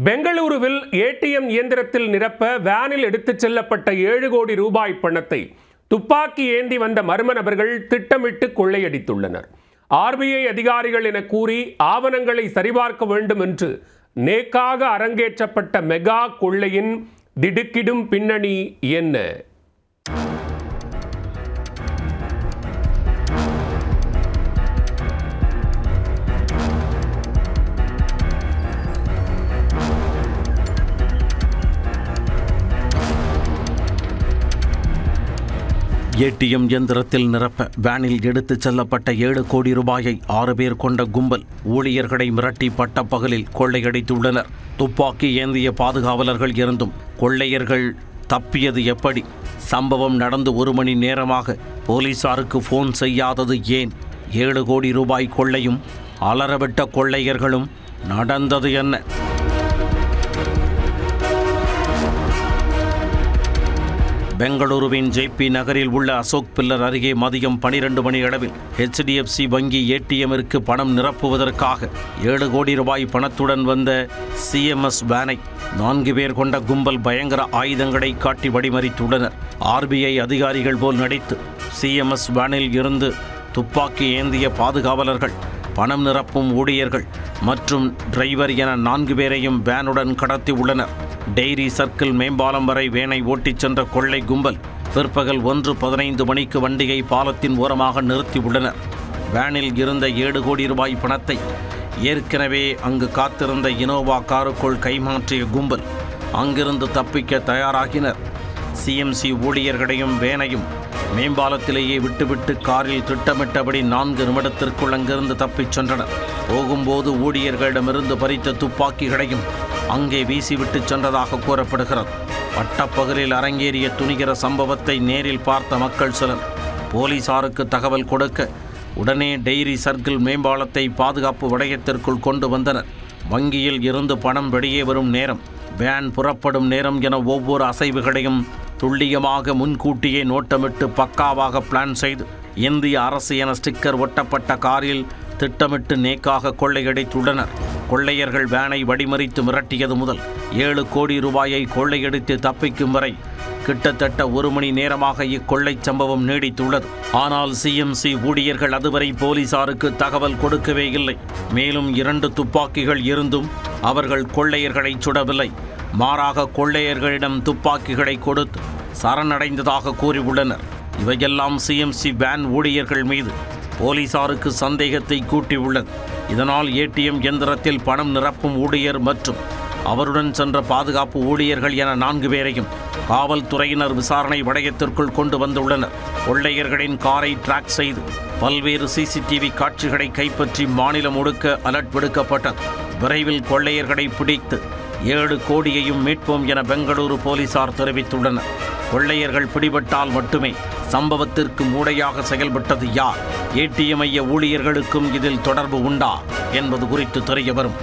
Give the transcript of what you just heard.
பெங்களூருவில் ஏடிஎம் இயந்திரத்தில் நிரப்ப வேனில் எடுத்துச் செல்லப்பட்ட 7 கோடி ரூபாய் பணத்தை துப்பாக்கி ஏந்தி வந்த மர்ம நபர்கள் திட்டமிட்டு கொள்ளையடித்துள்ளனர். ஆர்பிஐ அதிகாரிகள் என கூறி ஆவணங்களை சரிபார்க்க வேண்டும் என்று நேக்காக அரங்கேற்றப்பட்ட மெகா கொள்ளையின் திடுக்கிடும் பின்னணி என்ன? ஏடிஎம் இயந்திரத்தில் நிரப்ப வேனில் எடுத்துச் செல்லப்பட்ட 7 கோடி ரூபாயை 6 பேர் கொண்ட கும்பல் ஊழியர்களை மிரட்டி பட்டப்பகலில் கொள்ளையடித்துள்ளனர். துப்பாக்கி ஏந்திய பாதுகாவலர்கள் இருந்தும் கொள்ளையர்கள் தப்பியது எப்படி? சம்பவம் நடந்து 1 மணி நேரமாக போலீசாருக்கு போன் செய்யாதது ஏன்? 7 கோடி ரூபாய் கொள்ளையும் அலறவிட்ட கொள்ளையர்களும் நடந்தது என்ன? பெங்களூருவின் ஜேபி நகரில் உள்ள அசோக் பில்லர் அருகே மதியம் 12 மணி அளவில் HDFC வங்கி ஏடிஎம்மிற்கு பணம் நிரப்புவதற்காக 7 கோடி ரூபாய் பணத்துடன் வந்த CMS வேனை 4 பேர் கொண்ட கும்பல் பயங்கர ஆயுதங்களை காட்டி வழிமறித்துள்ளனர். RBI அதிகாரிகள் போல் நடித்து CMS வேனில் இருந்து துப்பாக்கி ஏந்திய பாதுகாவலர்கள், பணம் நிரப்பும் ஊழியர்கள் மற்றும் டிரைவர் என 4 பேரையும் வேனுடன் கடத்தி உள்ளனர். டெய்ரி சர்க்கிள் மேம்பாலம் வரை வேனை ஓட்டிச் சென்ற கொள்ளை கும்பல் பிற்பகல் 1:15 மணிக்கு வண்டியை பாலத்தின் ஓரமாக நிறுத்தியுள்ளனர். வேனில் இருந்த 7 கோடி ரூபாய் பணத்தை ஏற்கனவே அங்கு காத்திருந்த இனோவா காருக்குள் கைமாற்றிய கும்பல் அங்கிருந்து தப்பிக்க தயாராகினர். CMC ஊழியர்களையும் வேனையும் மேம்பாலத்திலேயே விட்டுவிட்டு காரில் திட்டமிட்டபடி 4 நிமிடத்திற்குள் அங்கிருந்து தப்பிச் சென்றனர். போகும்போது ஊழியர்களிடமிருந்து பறித்த துப்பாக்கிகளையும் அங்கே வீசிவிட்டு சென்றதாக கூறப்படுகிறது. பட்டப்பகலில் அரங்கேறிய துணிகர சம்பவத்தை நேரில் பார்த்த மக்கள் சிலர் போலீசாருக்கு தகவல் கொடுக்க உடனே டெய்ரி சர்க்கிள் மேம்பாலத்தை பாதுகாப்பு வளையத்திற்குள் கொண்டு வந்தனர். வங்கியில் இருந்து பணம் வெளியே வரும் நேரம், வேன் புறப்படும் நேரம் என ஒவ்வொரு அசைவுகளையும் துல்லியமாக முன்கூட்டியே நோட்டமிட்டு பக்காவாக பிளான் செய்து இந்திய அரசு என ஸ்டிக்கர் ஒட்டப்பட்ட காரில் திட்டமிட்டு நேக்காக கொள்ளையடித்துள்ளனர். கொள்ளையர்கள் வேனை வழிமறித்து மிரட்டியது முதல் 7 கோடி ரூபாயை கொள்ளையடித்து தப்பிக்கும் வரை கிட்டத்தட்ட 1 மணி நேரமாக இக்கொள்ளை சம்பவம் நீடித்துள்ளது. ஆனால் CMC ஊழியர்கள் அதுவரை போலீசாருக்கு தகவல் கொடுக்கவே இல்லை. மேலும் 2 துப்பாக்கிகள் இருந்தும் அவர்கள் கொள்ளையர்களை சுடவில்லை. மாறாக கொள்ளையர்களிடம் துப்பாக்கிகளை கொடுத்து சரணடைந்ததாக கூறியுள்ளனர். இவையெல்லாம் CMC வேன் ஊழியர்கள் மீது போலீசாருக்கு சந்தேகத்தை கூட்டியுள்ளது. இதனால் ஏடிஎம் இயந்திரத்தில் பணம் நிரப்பும் ஊழியர் மற்றும் அவருடன் சென்ற பாதுகாப்பு ஊழியர்கள் என 4 பேரையும் காவல்துறையினர் விசாரணை வளையத்திற்குள் கொண்டு வந்துள்ளனர். கொள்ளையர்களின் காரை டிராக் செய்து பல்வேறு CCTV காட்சிகளை கைப்பற்றி மாநிலம் முழுக்க அலர்ட் விடுக்கப்பட்டது. விரைவில் கொள்ளையர்களை பிடித்து 7 கோடியையும் மீட்போம் என பெங்களூரு போலீசார் தெரிவித்துள்ளனர். கொள்ளையர்கள் பிடிபட்டால் மட்டுமே சம்பவத்திற்கு மூளையாக செயல்பட்டது யார், ஏடிஎம் மைய ஊழியர்களுக்கும் இதில் தொடர்பு உண்டா என்பது குறித்து தெரிய வரும்.